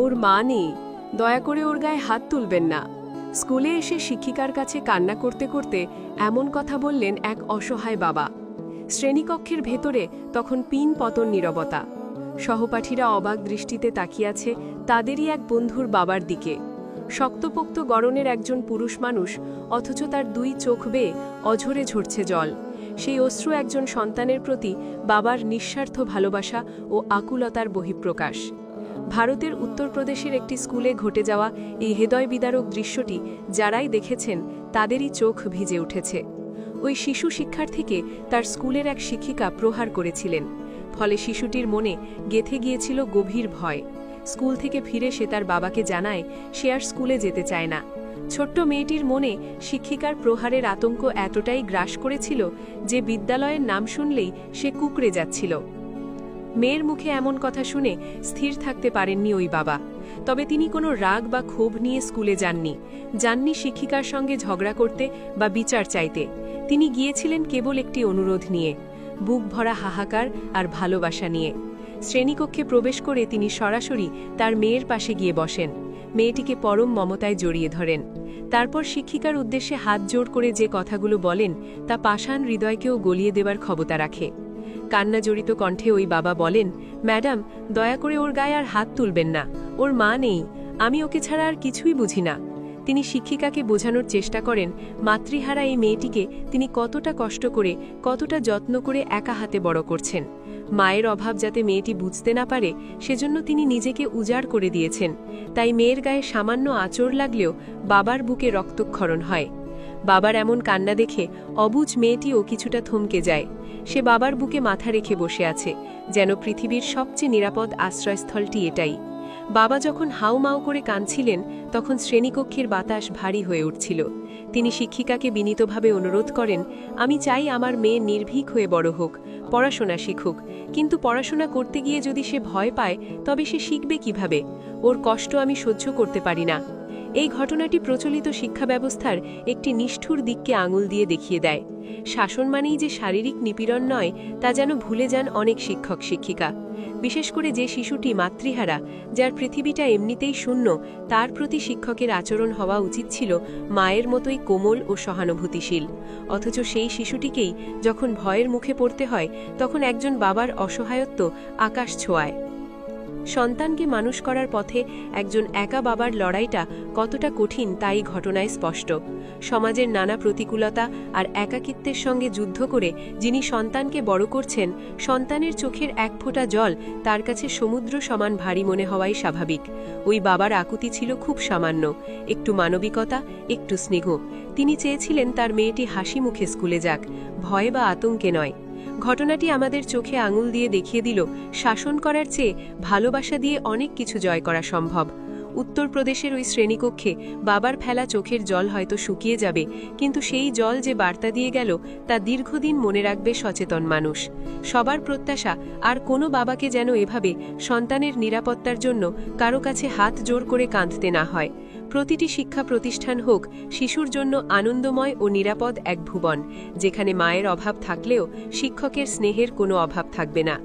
ওর মা নেই, দয়া করে ওর গায়ে হাত তুলবেন না। স্কুলে এসে শিক্ষিকার কাছে কান্না করতে করতে এমন কথা বললেন এক অসহায় বাবা। শ্রেণীকক্ষের ভেতরে তখন পিন পতন নীরবতা। সহপাঠীরা অবাক দৃষ্টিতে তাকিয়ে আছে তাদেরই এক বন্ধুর বাবার দিকে। শক্তপোক্ত গড়নের একজন পুরুষ মানুষ, অথচ তার দুই চোখ বেয়ে অঝরে ঝরছে জল। সেই অশ্রু একজন সন্তানের প্রতি বাবার নিঃস্বার্থ ভালোবাসা ও আকুলতার বহিঃপ্রকাশ। ভারতের উত্তরপ্রদেশের একটি স্কুলে ঘটে যাওয়া এই হৃদয় বিদারক দৃশ্যটি যারাই দেখেছেন তাদেরই চোখ ভিজে উঠেছে। ওই শিশু শিক্ষার্থীকে তার স্কুলের এক শিক্ষিকা প্রহার করেছিলেন। ফলে শিশুটির মনে গেঁথে গিয়েছিল গভীর ভয়। স্কুল থেকে ফিরে সে তার বাবাকে জানায় সে আর স্কুলে যেতে চায় না। ছোট্ট মেয়েটির মনে শিক্ষিকার প্রহারের আতঙ্ক এতটাই গ্রাস করেছিল যে বিদ্যালয়ের নাম শুনলেই সে কুঁকড়ে যাচ্ছিল। মেয়ের মুখে এমন কথা শুনে স্থির থাকতে পারেননি ওই বাবা। তবে তিনি কোনো রাগ বা ক্ষোভ নিয়ে স্কুলে যাননি শিক্ষিকার সঙ্গে ঝগড়া করতে বা বিচার চাইতে। তিনি গিয়েছিলেন কেবল একটি অনুরোধ নিয়ে, বুক ভরা হাহাকার আর ভালোবাসা নিয়ে। শ্রেণীকক্ষে প্রবেশ করে তিনি সরাসরি তার মেয়ের পাশে গিয়ে বসেন, মেয়েটিকে পরম মমতায় জড়িয়ে ধরেন। তারপর শিক্ষিকার উদ্দেশ্যে হাত জোড় করে যে কথাগুলো বলেন তা পাষাণ হৃদয়কেও গলিয়ে দেবার ক্ষমতা রাখে। কান্না জড়িত কণ্ঠে ওই বাবা বলেন, ম্যাডাম, দয়া করে ওর গায়ে আর হাত তুলবেন না। ওর মা নেই, আমি ওকে ছাড়া আর কিছুই বুঝি না। তিনি শিক্ষিকাকে বোঝানোর চেষ্টা করেন মাতৃহারা এই মেয়েটিকে তিনি কতটা কষ্ট করে, কতটা যত্ন করে একা হাতে বড় করছেন। মায়ের অভাব যাতে মেয়েটি বুঝতে না পারে সেজন্য তিনি নিজেকে উজাড় করে দিয়েছেন। তাই মেয়ের গায়ে সামান্য আঁচড় লাগলেও বাবার বুকে রক্তক্ষরণ হয়। বাবার এমন কান্না দেখে অবুঝ মেয়েটিও কিছুটা থমকে যায়। সে বাবার বুকে মাথা রেখে বসে আছে, যেন পৃথিবীর সবচেয়ে নিরাপদ আশ্রয়স্থলটি এটাই। বাবা যখন হাউমাউ করে কাঁদছিলেন তখন শ্রেণীকক্ষের বাতাস ভারী হয়ে উঠছিল। তিনি শিক্ষিকাকে বিনীতভাবে অনুরোধ করেন, আমি চাই আমার মেয়ে নির্ভীক হয়ে বড় হোক, পড়াশোনা শিখুক, কিন্তু পড়াশোনা করতে গিয়ে যদি সে ভয় পায় তবে সে শিখবে কিভাবে? ওর কষ্ট আমি সহ্য করতে পারি না। এই ঘটনাটি প্রচলিত শিক্ষা ব্যবস্থার একটি নিষ্ঠুর দিককে আঙুল দিয়ে দেখিয়ে দেয়। শাসন মানেই যে শারীরিক নিপীড়ন নয় তা যেন ভুলে যান অনেক শিক্ষক শিক্ষিকা। বিশেষ করে যে শিশুটি মাতৃহারা, যার পৃথিবীটা এমনিতেই শূন্য, তার প্রতি শিক্ষকের আচরণ হওয়া উচিত ছিল মায়ের মতোই কোমল ও সহানুভূতিশীল। অথচ সেই শিশুটিকেই যখন ভয়ের মুখে পড়তে হয় তখন একজন বাবার অসহায়ত্ব আকাশ ছোঁয়ায়। সন্তানকে মানুষ করার পথে একজন একা বাবার লড়াইটা কতটা কঠিন তাই ঘটনায় স্পষ্ট। সমাজের নানা প্রতিকূলতা আর একাকিত্বের সঙ্গে যুদ্ধ করে যিনি সন্তানকে বড় করছেন, সন্তানের চোখের এক ফোঁটা জল তার কাছে সমুদ্র সমান ভারী মনে হওয়াই স্বাভাবিক। ওই বাবার আকুতি ছিল খুব সামান্য, একটু মানবিকতা, একটু স্নেহ। তিনি চেয়েছিলেন তার মেয়েটি হাসি মুখে স্কুলে যাক, ভয় বা আতঙ্কে নয়। ঘটনাটি আমাদের চোখে আঙুল দিয়ে দেখিয়ে দিল শাসন করার চেয়ে ভালোবাসা দিয়ে অনেক কিছু জয় করা সম্ভব। উত্তরপ্রদেশের ওই শ্রেণীকক্ষে বাবার ফেলা চোখের জল হয়তো শুকিয়ে যাবে, কিন্তু সেই জল যে বার্তা দিয়ে গেল তা দীর্ঘদিন মনে রাখবে সচেতন মানুষ। সবার প্রত্যাশা আর কোনো বাবাকে যেন এভাবে সন্তানের নিরাপত্তার জন্য কারো কাছে হাত জোড় করে কাঁদতে না হয়। প্রতিটি শিক্ষা প্রতিষ্ঠান হোক শিশুর জন্য আনন্দময় ও নিরাপদ এক ভুবন, যেখানে মায়ের অভাব থাকলেও শিক্ষকের স্নেহের কোনো অভাব থাকবে না।